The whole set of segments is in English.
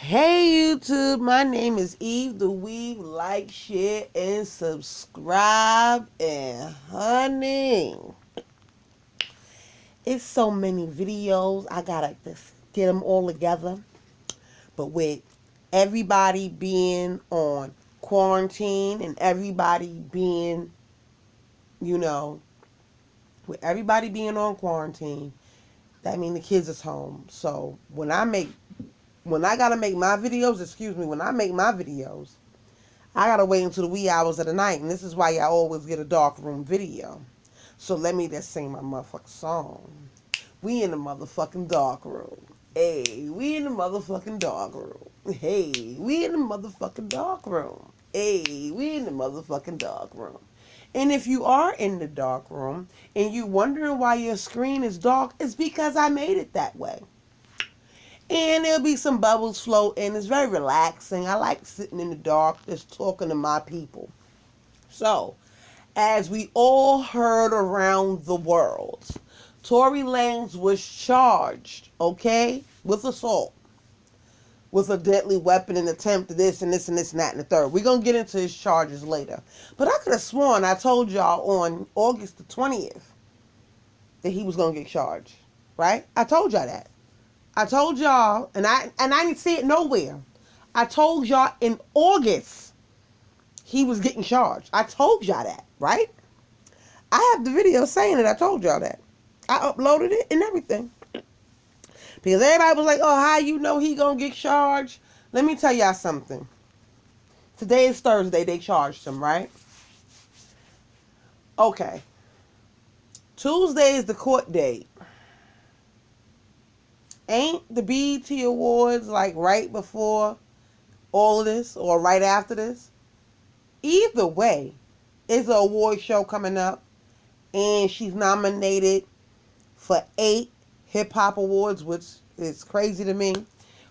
Hey YouTube, my name is Eve the Weave. Like, share, and subscribe. And honey, it's so many videos. I gotta just get them all together. But with everybody being on quarantine and everybody being, you know, with everybody being on quarantine, that means the kids is home. So when I gotta make my videos, when I make my videos, I gotta wait until the wee hours of the night, and this is why I always get a dark room video. So let me just sing my motherfucking song. We in the motherfucking dark room. Hey, we in the motherfucking dark room. Hey, we in the motherfucking dark room. Hey, we in the motherfucking dark room. And if you are in the dark room and you wondering why your screen is dark, it's because I made it that way. And there'll be some bubbles floating. It's very relaxing. I like sitting in the dark, just talking to my people. So, as we all heard around the world, Tory Lanez was charged, okay, with assault, with a deadly weapon and attempt to this and this and this and that and the third. We're going to get into his charges later. But I could have sworn I told y'all on August the 20th that he was going to get charged, right? I told y'all that. I told y'all, and I didn't see it nowhere. I told y'all in August he was getting charged. I told y'all that, right? I have the video saying it. I told y'all that. I uploaded it and everything. Because everybody was like, oh, how you know he gonna get charged? Let me tell y'all something. Today is Thursday. They charged him, right? Okay. Tuesday is the court date. Ain't the BET Awards like right before all of this or right after this? Either way, it's an award show coming up, and she's nominated for 8 hip-hop awards, which is crazy to me.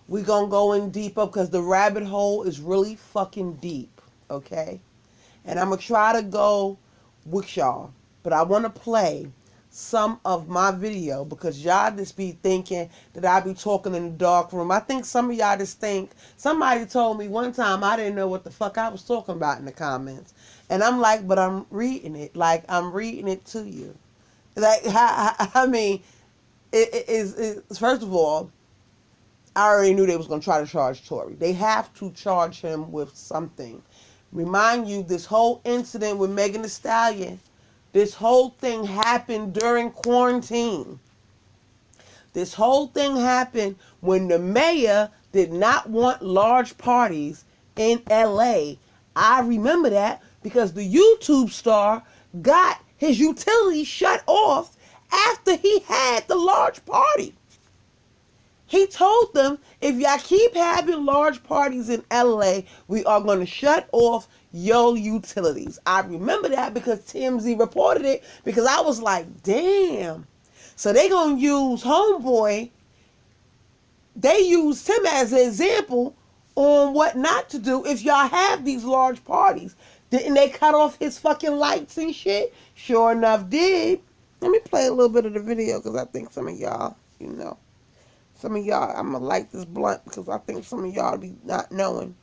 We're going to go in deeper because the rabbit hole is really fucking deep, okay? And I'm going to try to go with y'all, but I want to play some of my video because y'all just be thinking that I be talking in the dark room. I think some of y'all just think, somebody told me one time I didn't know what the fuck I was talking about in the comments. And I'm like, but I'm reading it. Like, I'm reading it to you. Like, I mean, first of all, I already knew they was going to try to charge Tory. They have to charge him with something. Remind you, this whole incident with Megan Thee Stallion, this whole thing happened during quarantine. This whole thing happened when the mayor did not want large parties in LA. I remember that because the YouTube star got his utilities shut off after he had the large party. He told them, if y'all keep having large parties in LA, we are going to shut off your utilities. I remember that because TMZ reported it because I was like, damn. So they going to use Homeboy. They used him as an example on what not to do if y'all have these large parties. Didn't they cut off his fucking lights and shit? Sure enough did. Let me play a little bit of the video because I think some of y'all, some of y'all, I'm going to light this blunt because I think some of y'all be not knowing.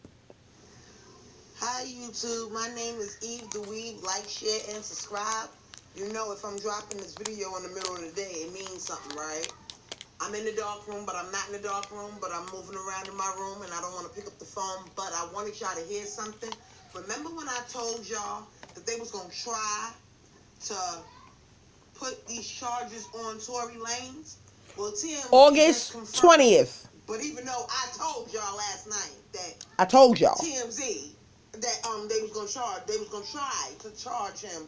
Hi, YouTube. My name is Eve the Weave. Like, share, and subscribe. You know, if I'm dropping this video in the middle of the day, it means something, right? I'm in the dark room, but I'm not in the dark room, but I'm moving around in my room, and I don't want to pick up the phone, but I wanted y'all to hear something. Remember when I told y'all that they was going to try to put these charges on Tory Lanez? Well, TMZ August 20th. But even though I told y'all last night that I told y'all TMZ that they was gonna try to charge him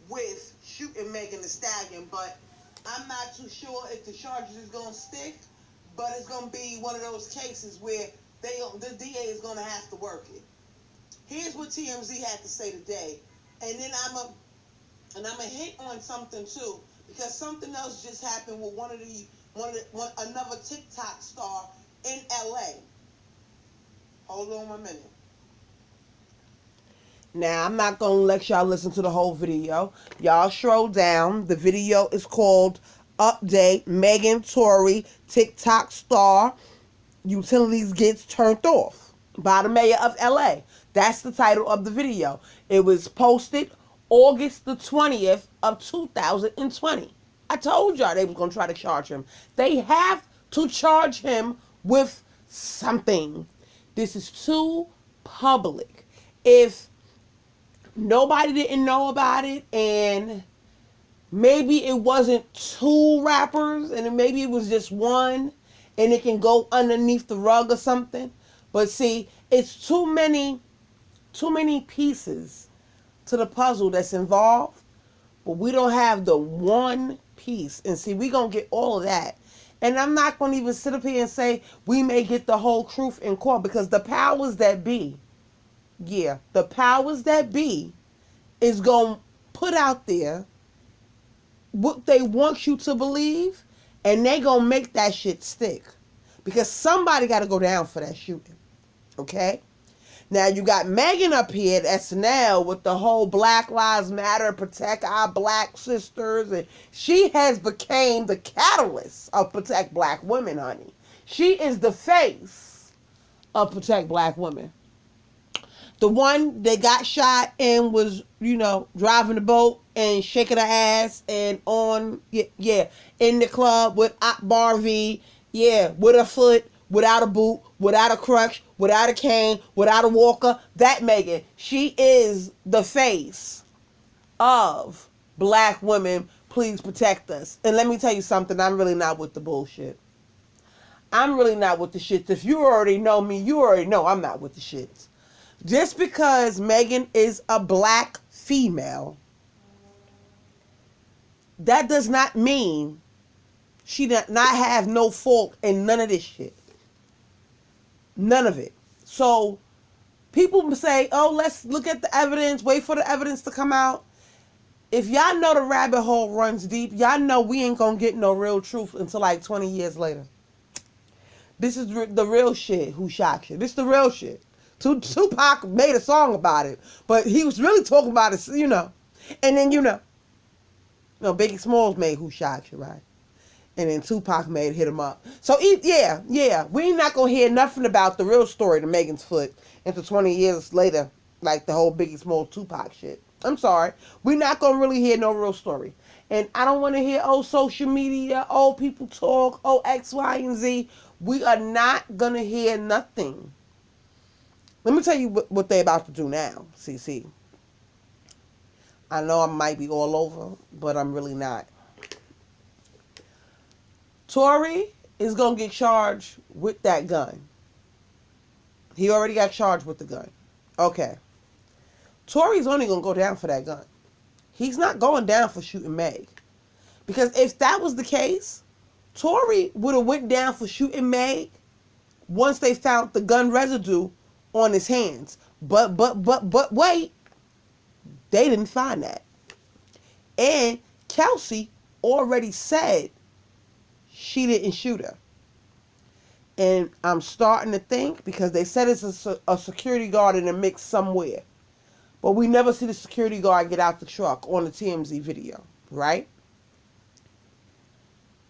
with shooting Megan Thee Stallion, but I'm not too sure if the charges is gonna stick. But it's gonna be one of those cases where the DA is gonna have to work it. Here's what TMZ had to say today, and then I'm gonna hit on something too because something else just happened with another TikTok star in LA. Hold on 1 minute. Now, I'm not going to let y'all listen to the whole video. Y'all scroll down. The video is called Update Megan Tory TikTok star utilities gets turned off by the mayor of LA. That's the title of the video. It was posted August the 20th of 2020. I told y'all they were going to try to charge him. They have to charge him with something. This is too public. If nobody didn't know about it, and maybe it wasn't two rappers, and maybe it was just one, and it can go underneath the rug or something. But see, it's too many pieces to the puzzle that's involved, but we don't have the one piece. And see, we gonna get all of that. And I'm not gonna even sit up here and say we may get the whole truth in court, because the powers that be, the powers that be is gonna put out there what they want you to believe, and they gonna make that shit stick. Because somebody gotta go down for that shooting. Okay? Now you got Megan up here at SNL with the whole Black Lives Matter, protect our black sisters, and she has became the catalyst of protect black women, honey. She is the face of protect black women. The one that got shot and was, driving the boat and shaking her ass and in the club with Akbar V, with a foot, without a boot, without a crutch, without a cane, without a walker. That Megan, she is the face of black women. Please protect us. And let me tell you something, I'm really not with the bullshit. I'm really not with the shits. If you already know me, you already know I'm not with the shits. Just because Megan is a black female, that does not mean she does not have no fault in none of this shit. None of it. So people say, oh, let's look at the evidence, wait for the evidence to come out. If y'all know the rabbit hole runs deep, y'all know we ain't gonna get no real truth until like 20 years later. This is the real shit. Who shot you? This is the real shit. Tupac made a song about it, but he was really talking about it, And then, Biggie Smalls made Who Shot You, right? And then Tupac made Hit 'Em Up. So, we not going to hear nothing about the real story to Megan's foot until 20 years later, like the whole Biggie Smalls Tupac shit. I'm sorry. We're not going to really hear no real story. And I don't want to hear, social media, people talk, X, Y, and Z. We are not going to hear nothing. Let me tell you what they're about to do now, CC. I know I might be all over, but I'm really not. Tory is going to get charged with that gun. He already got charged with the gun. Okay. Tory's only going to go down for that gun. He's not going down for shooting Meg. Because if that was the case, Tory would have went down for shooting Meg once they found the gun residue on his hands. But wait. They didn't find that. And Kelsey already said she didn't shoot her. And I'm starting to think, because they said it's a security guard in the mix somewhere. But we never see the security guard get out the truck on the TMZ video, right?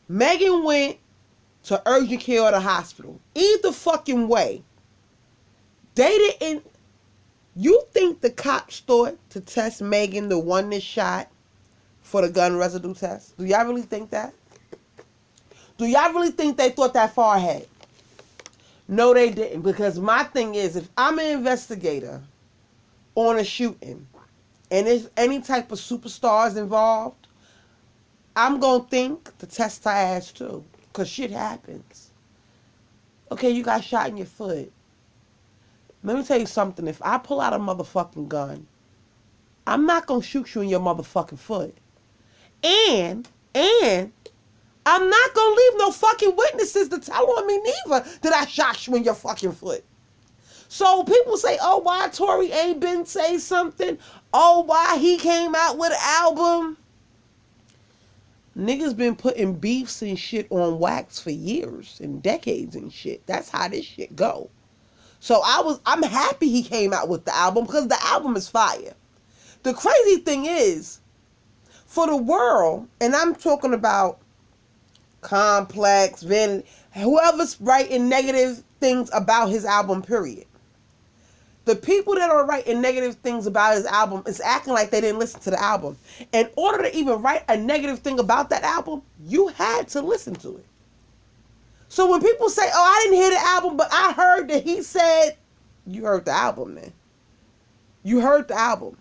Megan went to urgent care or the hospital. Either fucking way. They didn't. You think the cops thought to test Megan, the one that shot, for the gun residue test? Do y'all really think that? Do y'all really think they thought that far ahead? No, they didn't. Because my thing is, if I'm an investigator on a shooting and there's any type of superstars involved, I'm going to think to test her ass too. Because shit happens. Okay, you got shot in your foot. Let me tell you something. If I pull out a motherfucking gun, I'm not going to shoot you in your motherfucking foot. And I'm not going to leave no fucking witnesses to tell on me neither that I shot you in your fucking foot. So people say, why Tory ain't been say something? Why he came out with an album? Niggas been putting beefs and shit on wax for years and decades and shit. That's how this shit go. So I'm happy he came out with the album, because the album is fire. The crazy thing is, for the world, and I'm talking about Complex, whoever's writing negative things about his album, period. The people that are writing negative things about his album is acting like they didn't listen to the album. In order to even write a negative thing about that album, you had to listen to it. So when people say, oh, I didn't hear the album, but I heard that he said, you heard the album, man. You heard the album.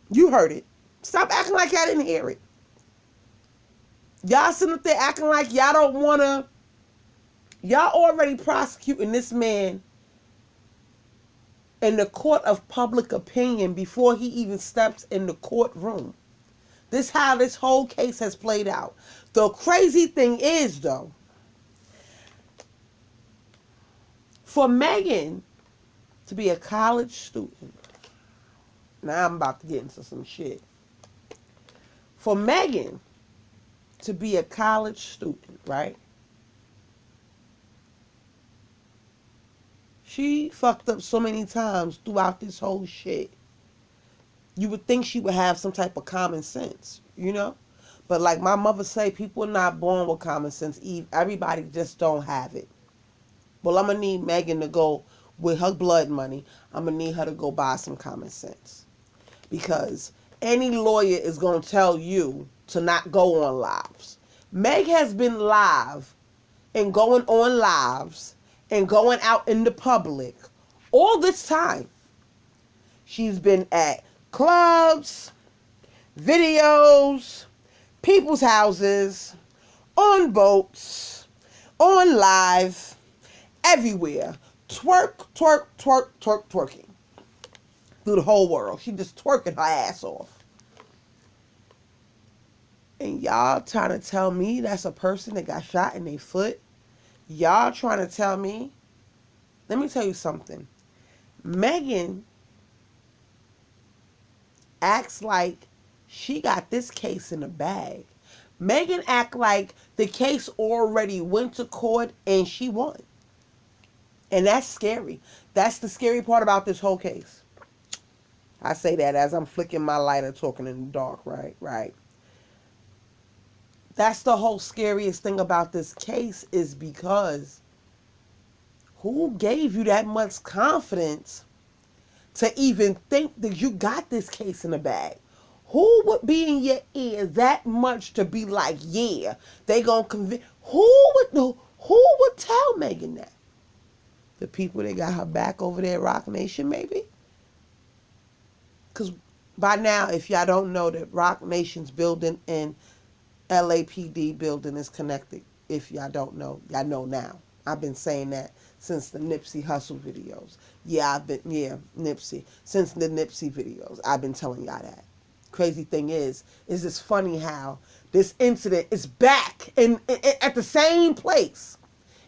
You heard it. Stop acting like y'all didn't hear it. Y'all sitting up there acting like y'all don't want to. Y'all already prosecuting this man in the court of public opinion before he even steps in the courtroom. This is how this whole case has played out. The crazy thing is, though, for Megan to be a college student. Now I'm about to get into some shit. For Megan to be a college student, right? She fucked up so many times throughout this whole shit. You would think she would have some type of common sense, you know? But like my mother say, people are not born with common sense. Everybody just don't have it. Well, I'm going to need Megan to go with her blood money. I'm going to need her to go buy some common sense. Because any lawyer is going to tell you to not go on lives. Meg has been live and going on lives and going out in the public all this time. She's been at clubs, videos, people's houses, on boats, on live, everywhere. Twerking. Through the whole world. She just twerking her ass off. And y'all trying to tell me that's a person that got shot in their foot? Y'all trying to tell me? Let me tell you something. Megan acts like she got this case in the bag. Megan act like the case already went to court and she won. And that's scary. That's the scary part about this whole case. I say that as I'm flicking my lighter talking in the dark, right? Right. That's the whole scariest thing about this case is because who gave you that much confidence to even think that you got this case in the bag? Who would be in your ear that much to be like, yeah, they gonna convict? Who would tell Megan that? The people that got her back over there at Rock Nation, maybe? Because by now, if y'all don't know that Rock Nation's building and LAPD building is connected, if y'all don't know, y'all know now. I've been saying that since the Nipsey Hussle videos. Nipsey. Since the Nipsey videos, I've been telling y'all that. Crazy thing is it's funny how this incident is back at the same place.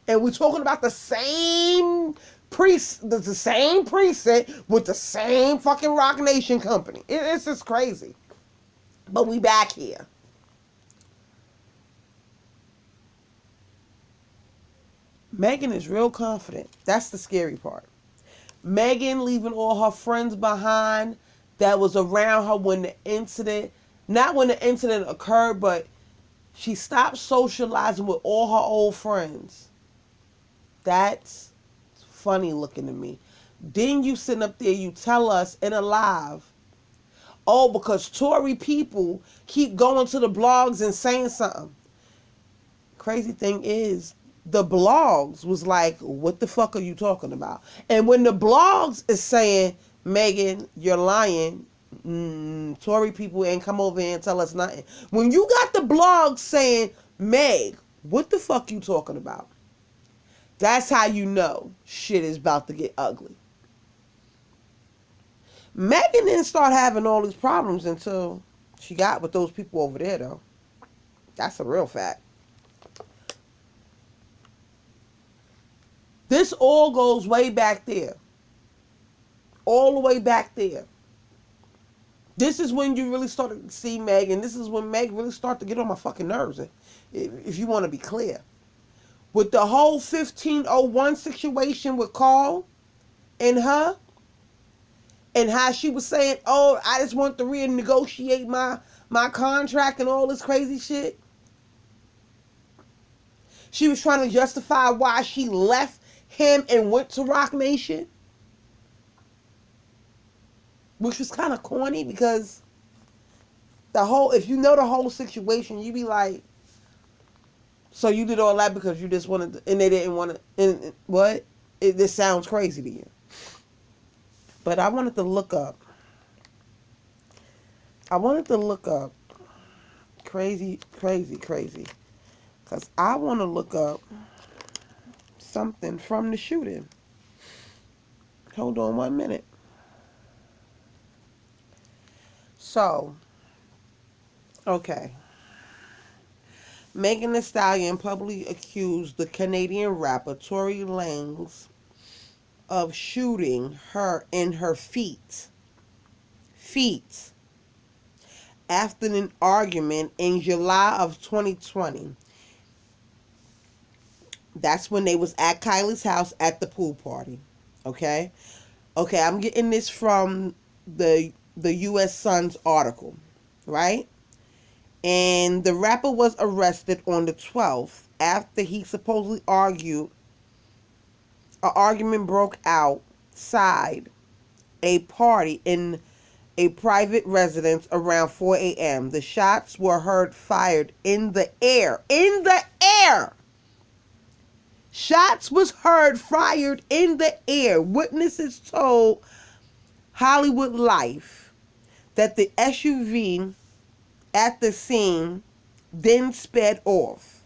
And we're talking about the same the same precinct with the same fucking Rock Nation company. It's just crazy. But we back here. Megan is real confident. That's the scary part. Megan leaving all her friends behind that was around her when the incident, not when the incident occurred, but she stopped socializing with all her old friends. That's funny looking to me. Then you sitting up there, you tell us in a live, oh, because Tory people keep going to the blogs and saying something. Crazy thing is, the blogs was like, what the fuck are you talking about? And when the blogs is saying, Megan, you're lying, Tory people ain't come over here and tell us nothing. When you got the blogs saying, Meg, what the fuck you talking about? That's how you know shit is about to get ugly. Megan didn't start having all these problems until she got with those people over there, though. That's a real fact. This all goes way back there. All the way back there. This is when you really start to see Meg, and this is when Meg really started to get on my fucking nerves, if you want to be clear. With the whole 1501 situation with Carl and her, and how she was saying, oh, I just want to renegotiate my contract and all this crazy shit. She was trying to justify why she left him and went to Rock Nation, which was kind of corny because if you know the whole situation, you be like, so you did all that because you just wanted to, and they didn't want to, and what? This sounds crazy to you. But I wanted to look up crazy, because I want to look up something from the shooting. Hold on 1 minute. So, okay. Megan Thee Stallion publicly accused the Canadian rapper Tory Lanez of shooting her in her feet after an argument in July of 2020. That's when they was at Kylie's house at the pool party. Okay, I'm getting this from the U.S. Sun's article, right? And the rapper was arrested on the 12th after he supposedly argued. An argument broke outside a party in a private residence around 4 a.m. The shots were heard fired in the air. In the air! Shots was heard fired in the air. Witnesses told Hollywood Life that the SUV at the scene then sped off.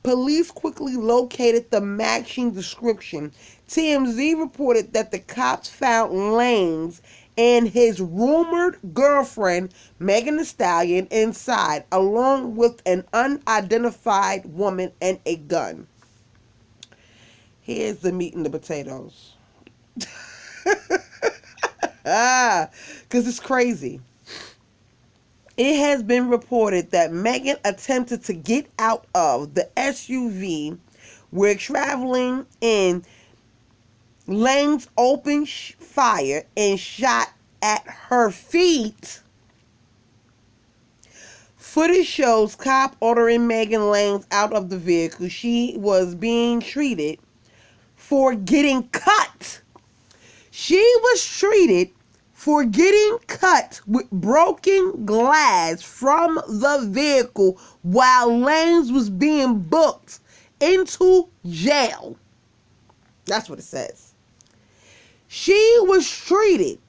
Police quickly located the matching description. TMZ reported that the cops found Lanez and his rumored girlfriend, Megan Thee Stallion, inside, along with an unidentified woman and a gun. Here's the meat and the potatoes. Because it's crazy. It has been reported that Megan attempted to get out of the SUV where traveling in. Lanez opened fire and shot at her feet. Footage shows cop ordering Megan Lanez out of the vehicle. She was being treated for getting cut. She was treated for getting cut with broken glass from the vehicle while Lanez was being booked into jail. That's what it says. She was treated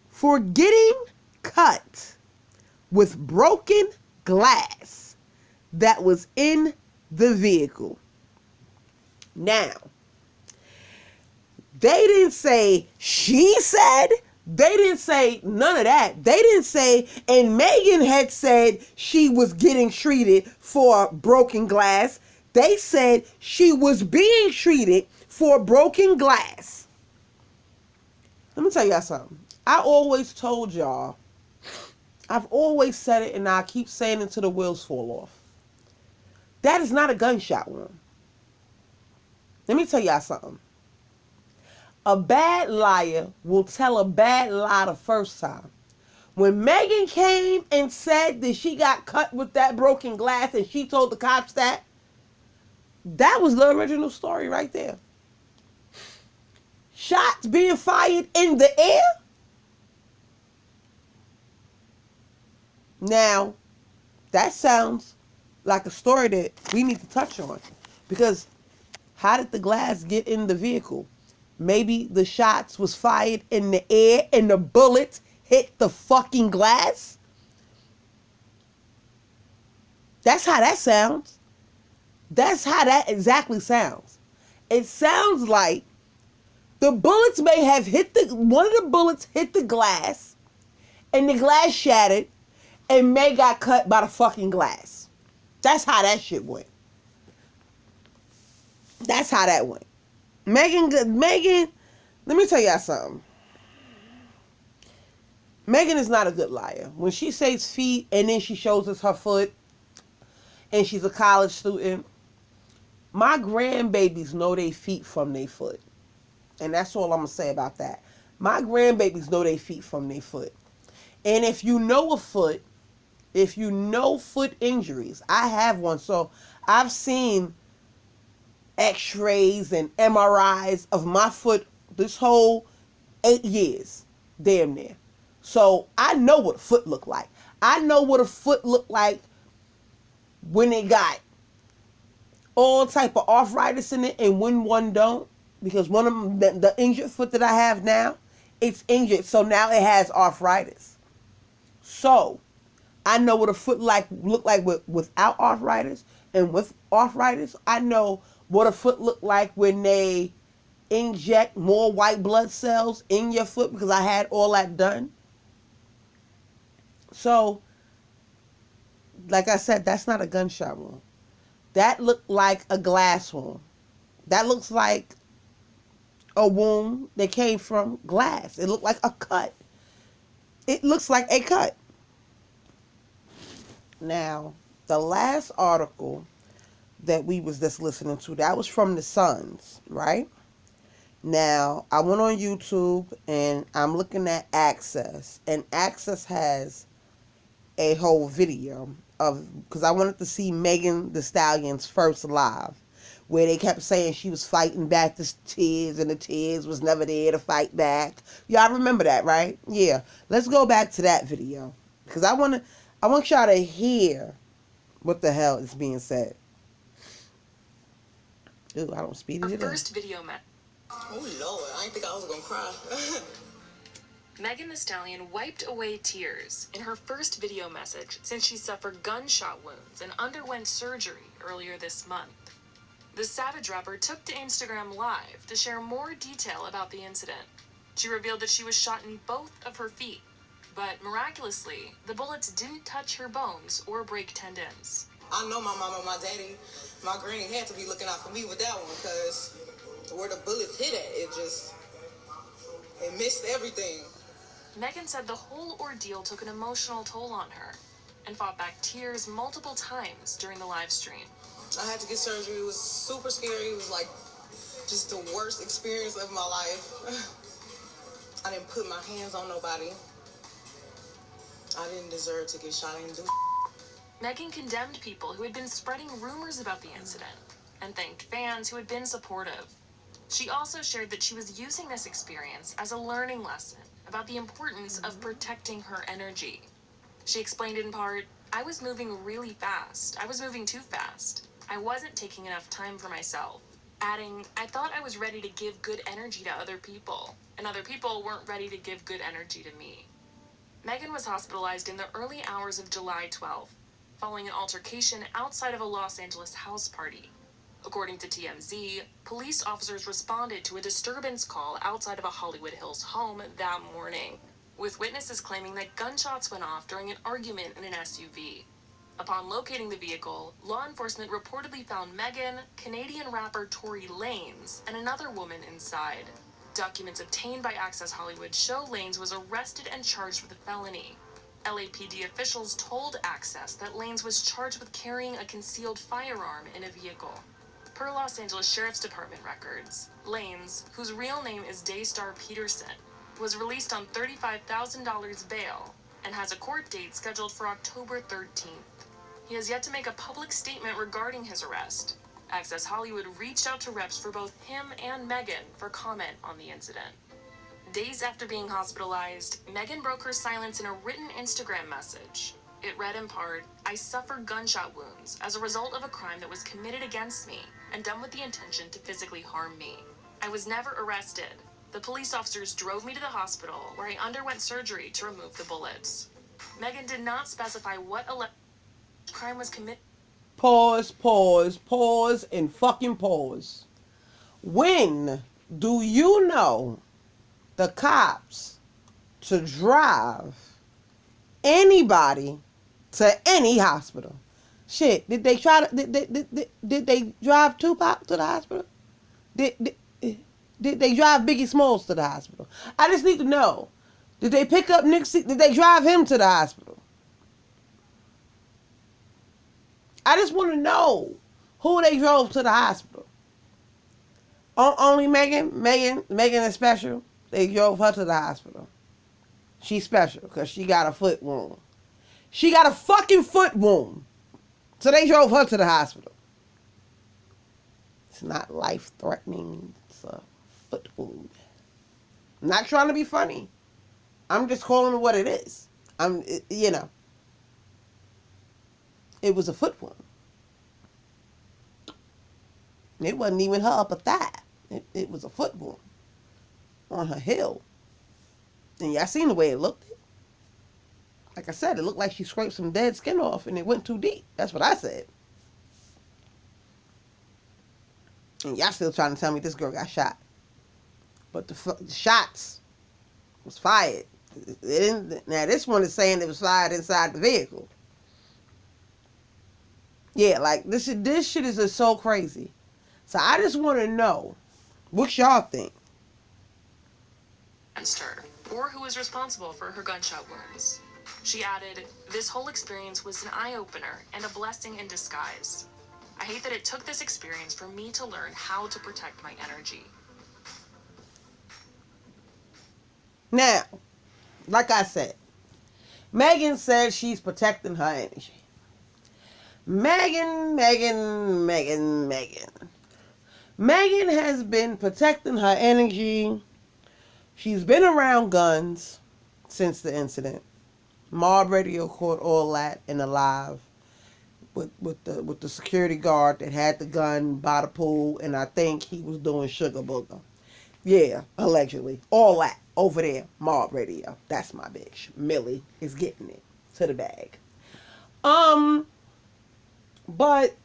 for getting cut with broken glass that was in the vehicle. Now, they didn't say she said. They didn't say none of that. They didn't say, and Megan had said she was getting treated for broken glass. They said she was being treated for broken glass. Let me tell y'all something. I always told y'all, I've always said it and I keep saying it until the wheels fall off. That is not a gunshot wound. Let me tell y'all something. A bad liar will tell a bad lie the first time. When Megan came and said that she got cut with that broken glass and she told the cops that was the original story right there. Shots being fired in the air. Now, that sounds like a story that we need to touch on. Because how did the glass get in the vehicle? Maybe the shots was fired in the air and the bullets hit the fucking glass? That's how that sounds. That's how that exactly sounds. It sounds like the bullets may have one of the bullets hit the glass, and the glass shattered, and May got cut by the fucking glass. That's how that shit went. That's how that went. Megan, let me tell y'all something. Megan is not a good liar. When she says feet, and then she shows us her foot, and she's a college student, my grandbabies know they feet from their foot. And that's all I'm going to say about that. My grandbabies know they feet from their foot. And if you know foot injuries, I have one. So I've seen x-rays and MRIs of my foot this whole 8 years, damn near. So I know what a foot looked like. I know what a foot looked like when it got all type of arthritis in it and when one don't. Because one of them, the injured foot that I have now, it's injured. So now it has arthritis. So I know what a foot look like without arthritis. And with arthritis, I know what a foot look like when they inject more white blood cells in your foot, because I had all that done. So, like I said, that's not a gunshot wound. That looked like a glass wound. That looks like a wound that came from glass. It looked like a cut. It looks like a cut. Now, the last article that we was just listening to, that was from the Suns, right? Now, I went on YouTube and I'm looking at Access, and Access has a whole video of, because I wanted to see Megan Thee Stallion's first live, where they kept saying she was fighting back the tears and the tears was never there to fight back. Y'all remember that, right? Yeah. Let's go back to that video, because I want y'all to hear what the hell is being said. Ooh, I don't speed it. First video met. Oh Lord, I didn't think I was gonna cry. Megan Thee Stallion wiped away tears in her first video message since she suffered gunshot wounds and underwent surgery earlier this month. The Savage rapper took to Instagram Live to share more detail about the incident. She revealed that she was shot in both of her feet, but miraculously, the bullets didn't touch her bones or break tendons. I know my mama, my daddy, my granny had to be looking out for me with that one, because where the bullets hit at, it missed everything. Megan said the whole ordeal took an emotional toll on her and fought back tears multiple times during the live stream. I had to get surgery. It was super scary. It was like just the worst experience of my life. I didn't put my hands on nobody. I didn't deserve to get shot. I didn't do. Megan condemned people who had been spreading rumors about the incident and thanked fans who had been supportive. She also shared that she was using this experience as a learning lesson about the importance of protecting her energy. She explained in part, "I was moving really fast. I was moving too fast. I wasn't taking enough time for myself." Adding, "I thought I was ready to give good energy to other people, and other people weren't ready to give good energy to me." Megan was hospitalized in the early hours of July 12th, following an altercation outside of a Los Angeles house party. According to TMZ, police officers responded to a disturbance call outside of a Hollywood Hills home that morning, with witnesses claiming that gunshots went off during an argument in an SUV. Upon locating the vehicle, law enforcement reportedly found Megan, Canadian rapper Tory Lanez, and another woman inside. Documents obtained by Access Hollywood show Lanez was arrested and charged with a felony. LAPD officials told Access that Lanez was charged with carrying a concealed firearm in a vehicle. Per Los Angeles Sheriff's Department records, Lanez, whose real name is Daystar Peterson, was released on $35,000 bail and has a court date scheduled for October 13th. He has yet to make a public statement regarding his arrest. Access Hollywood reached out to reps for both him and Megan for comment on the incident. Days after being hospitalized, Megan broke her silence in a written Instagram message. It read in part, "I suffered gunshot wounds as a result of a crime that was committed against me and done with the intention to physically harm me. I was never arrested. The police officers drove me to the hospital where I underwent surgery to remove the bullets." Megan did not specify what crime was committed. Pause, and fucking pause. When do you know the cops to drive anybody to any hospital? Shit, did they try to, did they drive Tupac to the hospital? Did they drive Biggie Smalls to the hospital? I just need to know. Did they pick up Nick C? Did they drive him to the hospital? I just want to know who they drove to the hospital. Only Megan is special. They drove her to the hospital. She's special because she got a foot wound. She got a fucking foot wound. So they drove her to the hospital. It's not life-threatening. It's a foot wound. I'm not trying to be funny. I'm just calling it what it is. It was a foot wound. It wasn't even her upper thigh. It was a foot wound on her heel. And y'all seen the way it looked. Like I said, it looked like she scraped some dead skin off and it went too deep. That's what I said. And y'all still trying to tell me this girl got shot. But the shots was fired. Now this one is saying it was fired inside the vehicle. Yeah, like this shit is just so crazy. So I just want to know, what y'all think? Against her, or who was responsible for her gunshot wounds. She added, "This whole experience was an eye-opener and a blessing in disguise. I hate that it took this experience for me to learn how to protect my energy." Now, like I said, Megan said she's protecting her energy. Megan has been protecting her energy. She's been around guns since the incident. Mob Radio caught all that in the live with the security guard that had the gun by the pool, and I think he was doing sugar booger. Yeah, allegedly. All that over there, Mob Radio. That's my bitch. Millie is getting it to the bag. But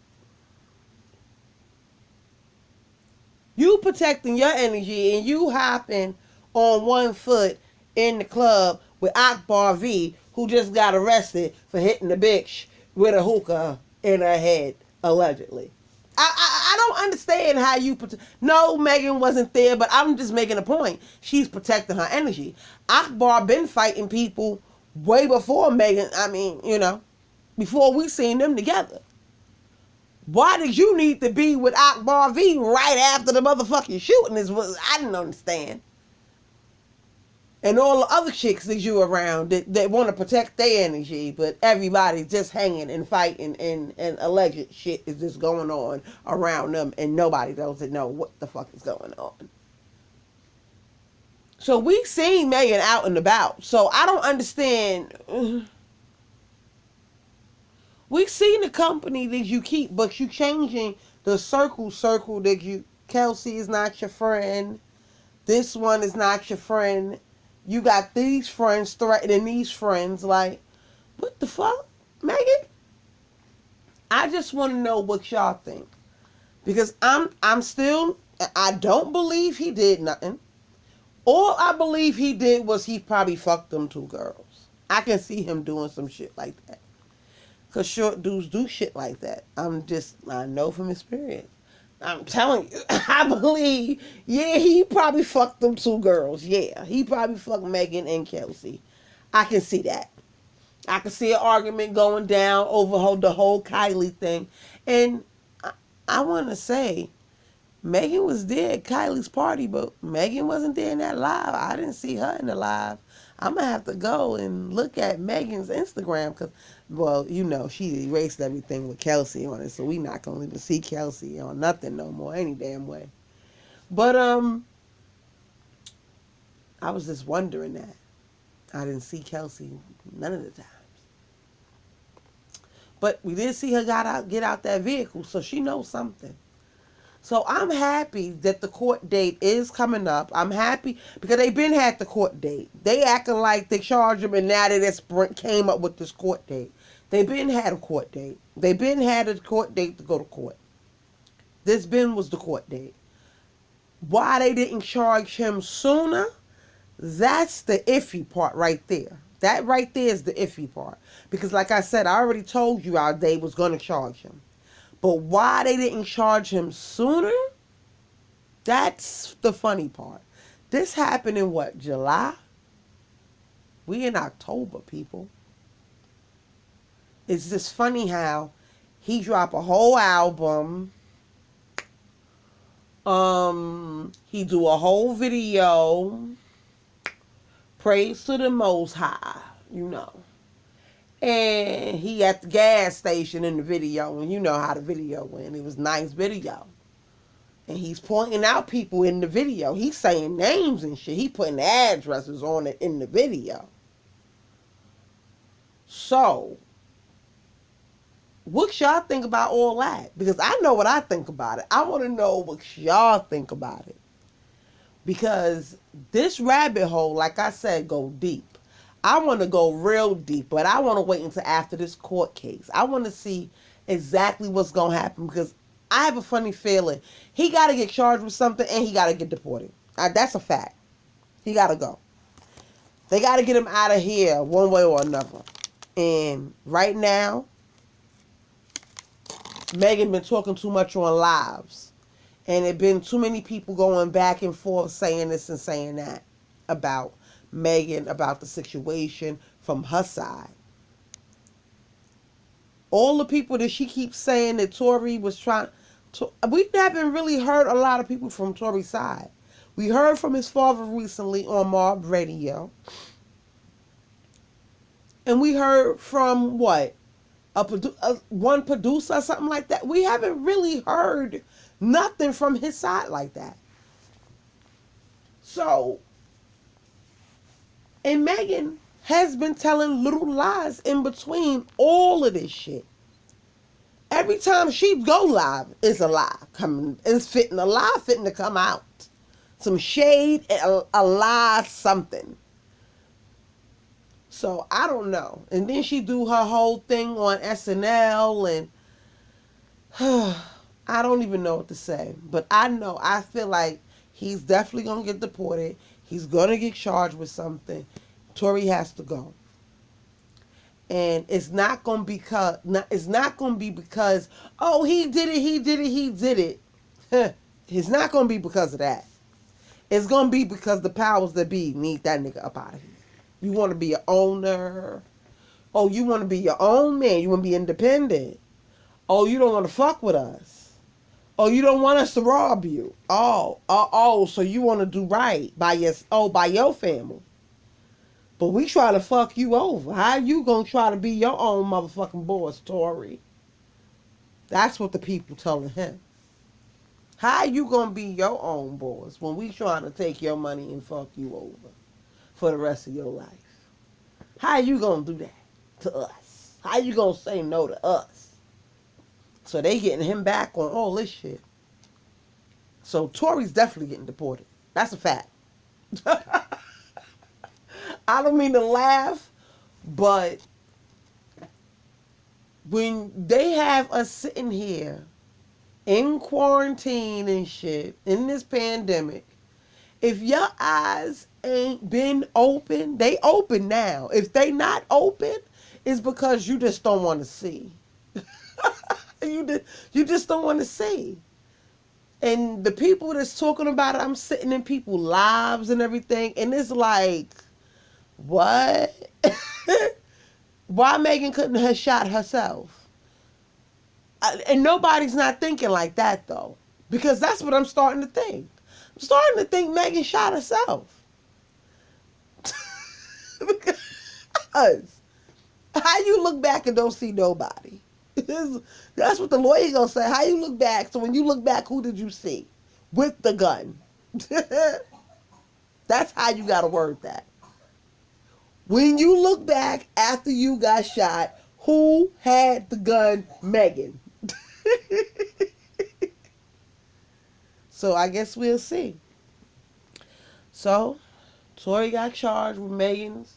you protecting your energy and you hopping on one foot in the club with Akbar V, who just got arrested for hitting the bitch with a hookah in her head, allegedly. I don't understand how you No, Megan wasn't there, but I'm just making a point. She's protecting her energy. Akbar been fighting people way before Megan. I mean, before we seen them together. Why did you need to be with Akbar V right after the motherfucking shooting? I didn't understand. And all the other chicks that you around that want to protect their energy, but everybody's just hanging and fighting and alleged shit is just going on around them and nobody doesn't know what the fuck is going on. So we seen Megan out and about. So I don't understand. We seen the company that you keep, but you changing the circle that you... Kelsey is not your friend. This one is not your friend. You got these friends threatening these friends. Like, what the fuck, Megan? I just want to know what y'all think. Because I don't believe he did nothing. All I believe he did was he probably fucked them two girls. I can see him doing some shit like that. Because short dudes do shit like that. I know from experience. I'm telling you, I believe, he probably fucked them two girls. Yeah, he probably fucked Megan and Kelsey. I can see that. I can see an argument going down over the whole Kylie thing. And I want to say, Megan was there at Kylie's party, but Megan wasn't there in that live. I didn't see her in the live. I'm going to have to go and look at Megan's Instagram because, she erased everything with Kelsey on it, so we not going to even see Kelsey on nothing no more, any damn way. But, I was just wondering that. I didn't see Kelsey none of the times. But we did see her get out that vehicle, so she knows something. So I'm happy that the court date is coming up. I'm happy because they been had the court date. They acting like they charged them and now they just came up with this court date. They been had a court date. They been had a court date to go to court. This was the court date. Why they didn't charge him sooner? That's the iffy part right there. That right there is the iffy part. Because like I said, I already told you how they was going to charge him. But why they didn't charge him sooner? That's the funny part. This happened in what, July? We in October, people. It's just funny how he dropped a whole album. He do a whole video. Praise to the Most High, And he at the gas station in the video, and you know how the video went. It was a nice video. And he's pointing out people in the video. He's saying names and shit. He putting addresses on it in the video. So, what y'all think about all that? Because I know what I think about it. I want to know what y'all think about it. Because this rabbit hole, like I said, go deep. I want to go real deep, but I want to wait until after this court case. I want to see exactly what's going to happen because I have a funny feeling he got to get charged with something and he got to get deported. That's a fact. He got to go. They got to get him out of here one way or another. And right now, Megan been talking too much on lives. And it been too many people going back and forth saying this and saying that about Megan, about the situation from her side. All the people that she keeps saying that Tory was trying to... We haven't really heard a lot of people from Tory's side. We heard from his father recently on Mob Radio. And we heard from, what? One producer or something like that. We haven't really heard nothing from his side like that. So, and Megan has been telling little lies in between all of this shit. Every time she go live, it's a lie coming. It's fitting, a lie fitting to come out. Some shade, a lie, something. So, I don't know. And then she do her whole thing on SNL and... I don't even know what to say. But I feel like he's definitely going to get deported. He's going to get charged with something. Tory has to go. And it's not going to be because, oh, he did it. It's not going to be because of that. It's going to be because the powers that be need that nigga up out of here. You want to be an owner. Oh, you want to be your own man. You want to be independent. Oh, you don't want to fuck with us. Oh, you don't want us to rob you. Oh, so you want to do right by your family. But we try to fuck you over. How you gonna try to be your own motherfucking boss, Tory? That's what the people telling him. How you gonna be your own boss when we trying to take your money and fuck you over for the rest of your life? How you gonna do that to us? How you gonna say no to us? So they getting him back on all this shit. So Tory's definitely getting deported. That's a fact. I don't mean to laugh, but when they have us sitting here in quarantine and shit, in this pandemic, if your eyes ain't been open, they open now. If they not open, it's because you just don't want to see. You just don't want to see. And the people that's talking about it, I'm sitting in people's lives and everything, and it's like, what? Why Megan couldn't have shot herself? And nobody's not thinking like that, though. Because that's what I'm starting to think. I'm starting to think Megan shot herself. Because how you look back and don't see nobody? That's what the lawyer's going to say. How you look back? So when you look back, who did you see? With the gun. That's how you got to word that. When you look back after you got shot, who had the gun? Megan. So I guess we'll see. So, Tory got charged with Megan's.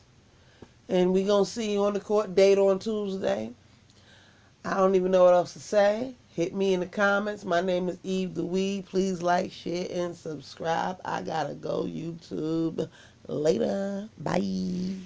And we going to see you on the court date on Tuesday. I don't even know what else to say. Hit me in the comments. My name is Eve the Weed. Please like, share, and subscribe. I gotta go YouTube. Later. Bye.